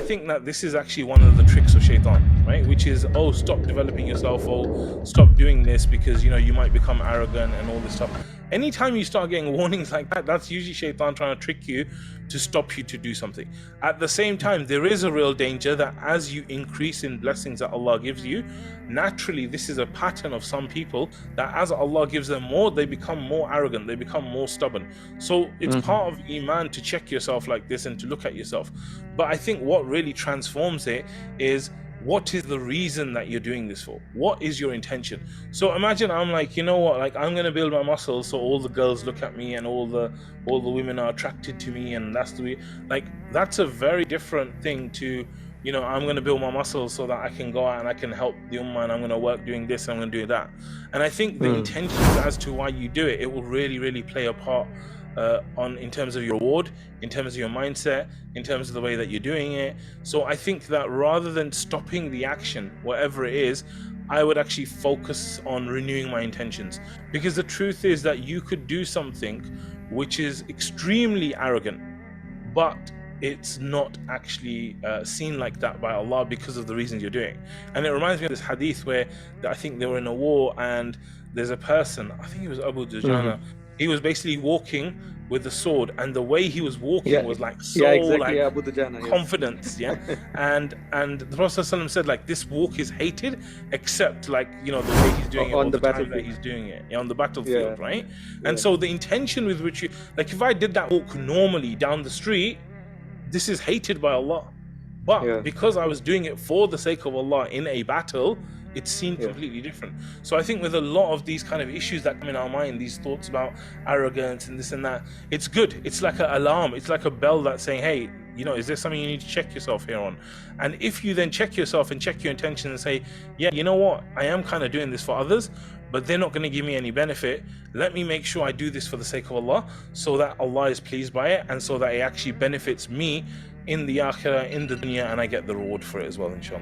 think that this is actually one of the tricks of Shaitan, right? Which is, oh, stop developing yourself, oh, stop doing this because, you know, you might become arrogant and all this stuff. Anytime you start getting warnings like that, that's usually Shaitan trying to trick you to stop you to do something. At the same time, there is a real danger that as you increase in blessings that Allah gives you, naturally, this is a pattern of some people that as Allah gives them more, they become more arrogant, they become more stubborn. So it's part of Iman to check yourself like this and to look at yourself. But I think what really transforms it is, what is the reason that you're doing this for? What is your intention? So imagine I'm like, you know what, like I'm gonna build my muscles so all the girls look at me and all the women are attracted to me, and that's the way, like that's a very different thing to, you know, I'm gonna build my muscles so that I can go out and I can help the ummah, and I'm gonna work doing this and I'm gonna do that. And I think the intentions as to why you do it, it will really, really play a part in terms of your reward, in terms of your mindset, in terms of the way that you're doing it. So I think that rather than stopping the action, whatever it is, I would actually focus on renewing my intentions. Because the truth is that you could do something which is extremely arrogant, but it's not actually seen like that by Allah because of the reasons you're doing. And it reminds me of this hadith where I think they were in a war, and there's a person, I think it was Abu Dujana, he was basically walking with the sword, and the way he was walking was like so Abu Dujana, confidence, and the Prophet ﷺ said, like, this walk is hated except, like, you know, the way he's doing it on the time that he's doing it on the battlefield, right? And so the intention with which you, like, if I did that walk normally down the street, this is hated by Allah. But because I was doing it for the sake of Allah in a battle, it's seen completely different. So I think with a lot of these kind of issues that come in our mind, these thoughts about arrogance and this and that, it's good. It's like an alarm. It's like a bell that's saying, hey, you know, is there something you need to check yourself here on? And if you then check yourself and check your intention and say, yeah, you know what, I am kind of doing this for others, but they're not going to give me any benefit. Let me make sure I do this for the sake of Allah, so that Allah is pleased by it, and so that it actually benefits me in the akhirah, in the dunya, and I get the reward for it as well, inshallah.